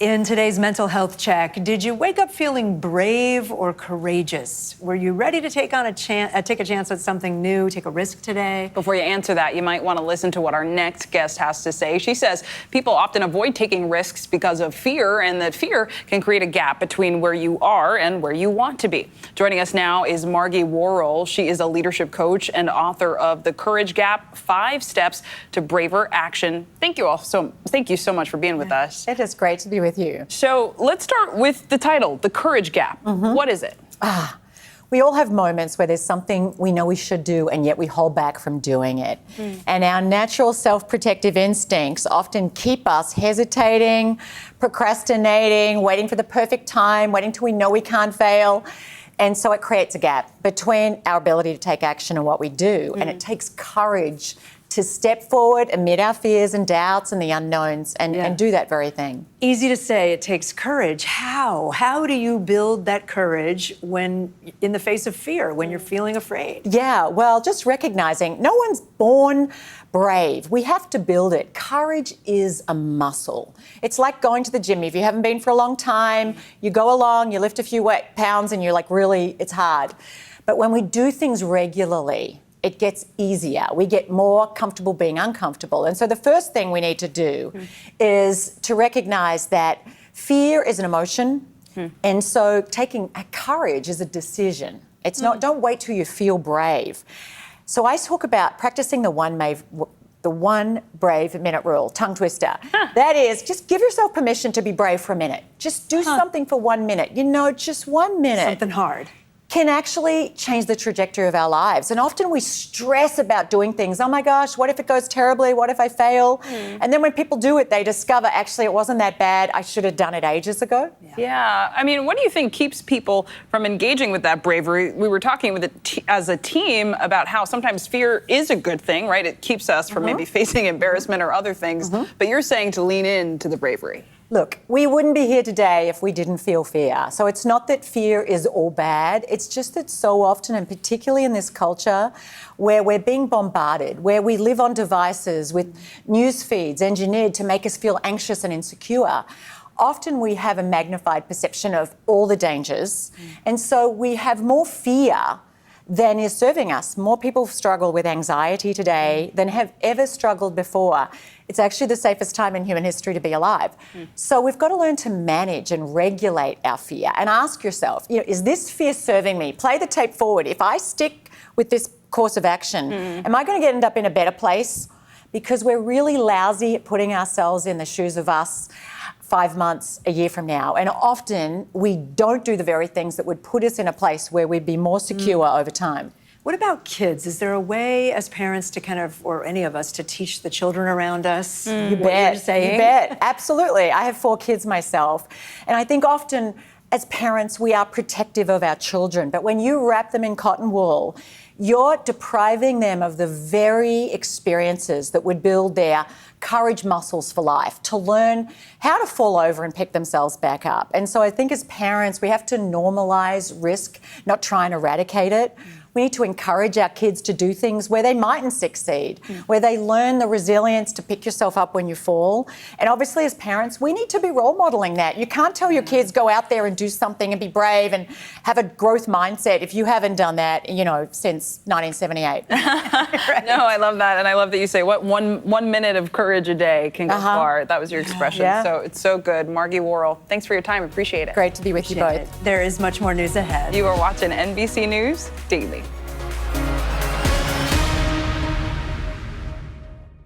In today's mental health check, did you wake up feeling brave or courageous? Were you ready to take a chance at something new, take a risk today? Before you answer that, you might want to listen to what our next guest has to say. She says people often avoid taking risks because of fear, and that fear can create a gap between where you are and where you want to be. Joining us now is Margie Warrell. She is a leadership coach and author of The Courage Gap: 5 Steps to Braver Action. Thank you so much for being with us. It is great to be with you. So let's start with the title, The Courage Gap. What is it? We all have moments where there's something we know we should do and yet we hold back from doing it. And our natural self-protective instincts often keep us hesitating, procrastinating, waiting for the perfect time, waiting till we know we can't fail. And so it creates a gap between our ability to take action and what we do. And it takes courage to step forward, amid our fears and doubts and the unknowns, and do that very thing. Easy to say, it takes courage. How? How do you build that courage when in the face of fear, when you're feeling afraid? Yeah, well, just recognizing no one's born brave. We have to build it. Courage is a muscle. It's like going to the gym. If you haven't been for a long time, you go along, you lift a few pounds, and you're like, really, it's hard. But when we do things regularly, it gets easier. We get more comfortable being uncomfortable. And so the first thing we need to do is to recognize that fear is an emotion. And so taking courage is a decision. It's not, don't wait till you feel brave. So I talk about practicing the one brave minute rule, tongue twister. That is, just give yourself permission to be brave for a minute. Just do something for 1 minute. You know, just 1 minute. Something hard. Can actually change the trajectory of our lives. And often we stress about doing things. Oh my gosh, what if it goes terribly? What if I fail? And then when people do it, they discover, actually, it wasn't that bad. I should have done it ages ago. Yeah. I mean, what do you think keeps people from engaging with that bravery? We were talking with as a team about how sometimes fear is a good thing, right? It keeps us from maybe facing embarrassment or other things. But you're saying to lean into the bravery. Look, we wouldn't be here today if we didn't feel fear. So it's not that fear is all bad. It's just that so often, and particularly in this culture where we're being bombarded, where we live on devices with news feeds engineered to make us feel anxious and insecure, often we have a magnified perception of all the dangers. And so we have more fear than is serving us. More people struggle with anxiety today than have ever struggled before. It's actually the safest time in human history to be alive. So we've got to learn to manage and regulate our fear and ask yourself, you know, is this fear serving me? Play the tape forward. If I stick with this course of action, am I going to end up in a better place? Because we're really lousy at putting ourselves in the shoes of us 5 months, a year from now. And often we don't do the very things that would put us in a place where we'd be more secure over time. What about kids? Is there a way as parents to kind of, or any of us, to teach the children around us You what bet. you're saying? You bet. Absolutely. I have 4 kids myself. And I think often as parents, we are protective of our children. But when you wrap them in cotton wool, you're depriving them of the very experiences that would build their courage muscles for life, to learn how to fall over and pick themselves back up. And so I think as parents, we have to normalize risk, not try and eradicate it. We need to encourage our kids to do things where they mightn't succeed, where they learn the resilience to pick yourself up when you fall. And obviously as parents, we need to be role modeling that. You can't tell your kids go out there and do something and be brave and have a growth mindset if you haven't done that, you know, since 1978. Right. No, I love that. And I love that you say, what, one minute of courage a day can go far. That was your expression. So it's so good. Margie Warrell, thanks for your time. Appreciate it. Great to be with you both. There is much more news ahead. You are watching NBC News Daily.